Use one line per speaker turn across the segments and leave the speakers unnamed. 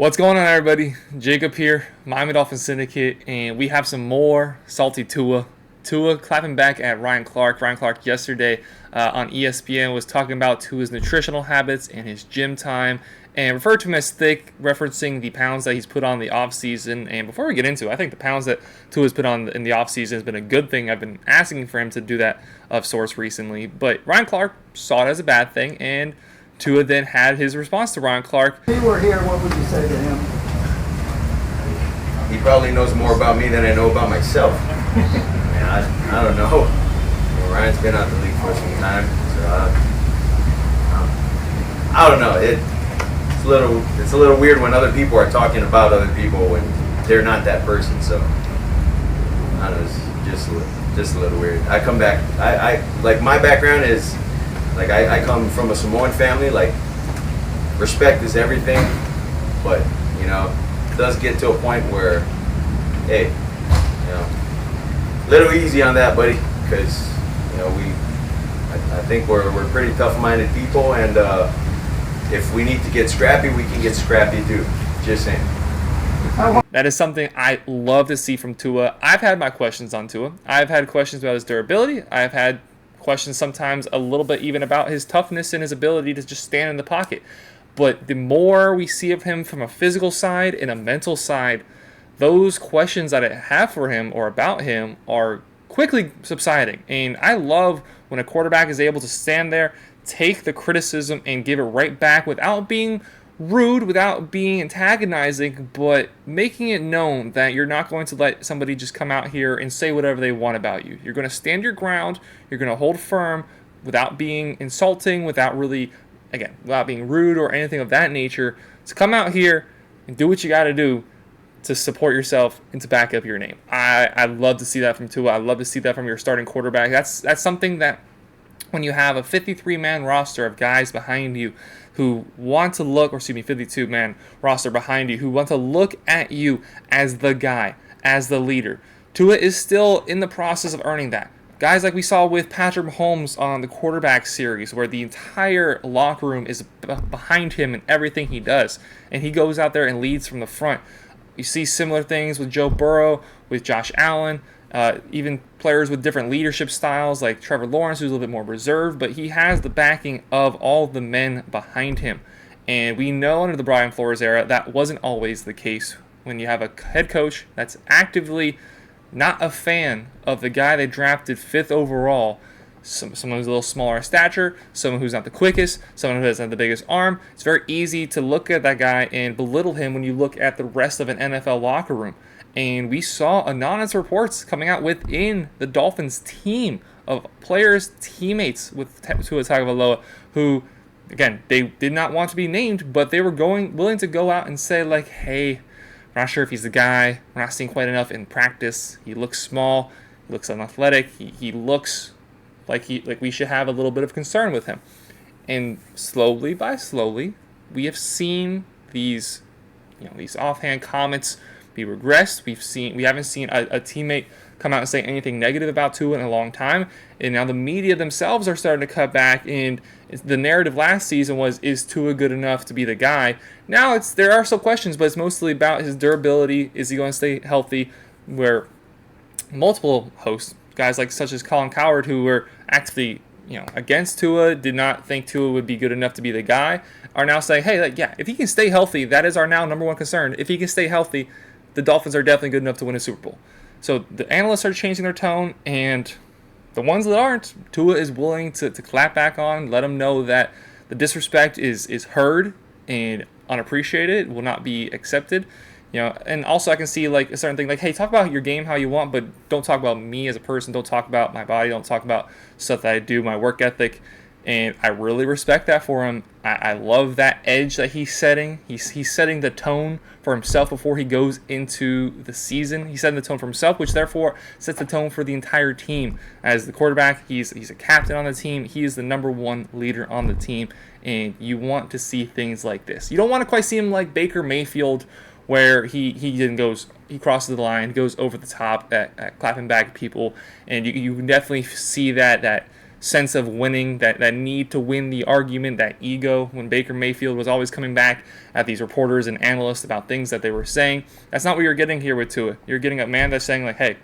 What's going on, everybody? Jacob here, Miami Dolphins Syndicate, and we have some more salty Tua. Tua clapping back at Ryan Clark. Ryan Clark yesterday on ESPN was talking about Tua's nutritional habits and his gym time, and referred to him as thick, referencing the pounds that he's put on the offseason. And before we get into it, I think the pounds that Tua's put on in the offseason has been a good thing. I've been asking for him to do that of sorts recently, but Ryan Clark saw it as a bad thing, and Tua then had his response to Ryan Clark.
If he were here, what would you say to him?
He probably knows more about me than I know about myself. I don't know. Ryan's been out the league for some time, so I don't know. It's a little weird when other people are talking about other people when they're not that person. So I don't know. It's just a little weird. I come back. I like my background is. Like, I come from a Samoan family, like, respect is everything, but, it does get to a point where, hey, little easy on that, buddy, because, I think we're pretty tough-minded people, and if we need to get scrappy, we can get scrappy, too. Just saying.
That is something I love to see from Tua. I've had my questions on Tua. I've had questions about his durability. I've had questions sometimes a little bit even about his toughness and his ability to just stand in the pocket. But the more we see of him from a physical side and a mental side, those questions that I have for him or about him are quickly subsiding. And I love when a quarterback is able to stand there, take the criticism, and give it right back without being rude, without being antagonizing, but making it known that you're not going to let somebody just come out here and say whatever they want about you. You're going to stand your ground. You're going to hold firm without being insulting, without being rude or anything of that nature. So come out here and do what you got to do to support yourself and to back up your name. I love to see that from Tua. I love to see that from your starting quarterback. That's something that when you have a 53-man roster of guys behind you who want to 52-man roster behind you, who want to look at you as the guy, as the leader. Tua is still in the process of earning that. Guys like we saw with Patrick Mahomes on the quarterback series, where the entire locker room is behind him in everything he does, and he goes out there and leads from the front. You see similar things with Joe Burrow, with Josh Allen, even players with different leadership styles like Trevor Lawrence, who's a little bit more reserved, but he has the backing of all the men behind him. And we know under the Brian Flores era that wasn't always the case. When you have a head coach that's actively not a fan of the guy they drafted 5th overall, someone who's a little smaller in stature, someone who's not the quickest, someone who doesn't have the biggest arm, it's very easy to look at that guy and belittle him when you look at the rest of an NFL locker room. And we saw anonymous reports coming out within the Dolphins team of players, teammates with Tua Tagovailoa, who, again, they did not want to be named, but they were willing to go out and say, like, hey, we're not sure if he's the guy. We're not seeing quite enough in practice. He looks small. He looks unathletic. He looks like we should have a little bit of concern with him. And slowly, we have seen these offhand comments be regressed. We haven't seen a teammate come out and say anything negative about Tua in a long time, and now the media themselves are starting to cut back. And the narrative last season was, is Tua good enough to be the guy? Now there are still questions, but it's mostly about his durability. Is he going to stay healthy? Where multiple hosts, guys such as Colin Cowherd, who were actively against Tua, did not think Tua would be good enough to be the guy, are now saying, hey, if he can stay healthy, that is our now number one concern. If he can stay healthy, the Dolphins are definitely good enough to win a Super Bowl. So the analysts are changing their tone, and the ones that aren't, Tua is willing to clap back on, let them know that the disrespect is heard and unappreciated, will not be accepted. And also I can see a certain thing hey, talk about your game how you want, but don't talk about me as a person. Don't talk about my body. Don't talk about stuff that I do, my work ethic. And I really respect that for him. I love that edge that he's setting. He's setting the tone for himself before he goes into the season. He's setting the tone for himself, which therefore sets the tone for the entire team. As the quarterback, he's a captain on the team. He is the number one leader on the team. And you want to see things like this. You don't want to quite see him like Baker Mayfield, where he crosses the line, goes over the top at clapping back at people. And you can definitely see that sense of winning, that need to win the argument, that ego when Baker Mayfield was always coming back at these reporters and analysts about things that they were saying. That's not what you're getting here with Tua. You're getting a man that's saying like, hey,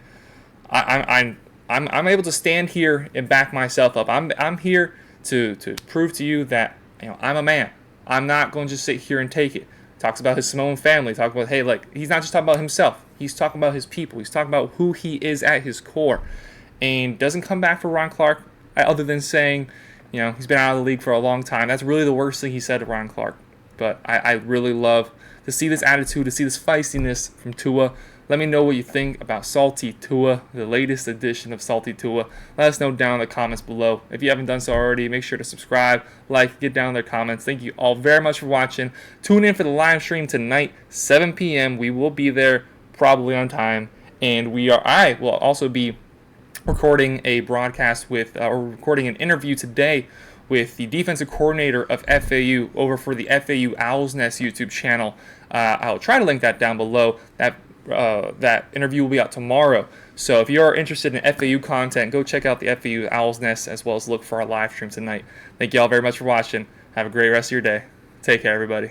I'm able to stand here and back myself up. I'm here to prove to you that I'm a man. I'm not going to just sit here and take it. Talks about his Samoan family. Talks about, hey, like, he's not just talking about himself. He's talking about his people. He's talking about who he is at his core. And doesn't come back for Ron Clark other than saying, he's been out of the league for a long time. That's really the worst thing he said to Ron Clark. But I really love to see this attitude, to see this feistiness from Tua. Let me know what you think about Salty Tua, the latest edition of Salty Tua. Let us know down in the comments below. If you haven't done so already, make sure to subscribe, like, get down in their comments. Thank you all very much for watching. Tune in for the live stream tonight, 7 p.m. We will be there probably on time. And I will also be recording a broadcast or recording an interview today with the defensive coordinator of FAU over for the FAU Owl's Nest YouTube channel. I'll try to link that down below. That interview will be out tomorrow. So if you're interested in FAU content, go check out the FAU Owl's Nest as well as look for our live stream tonight. Thank you all very much for watching. Have a great rest of your day. Take care, everybody.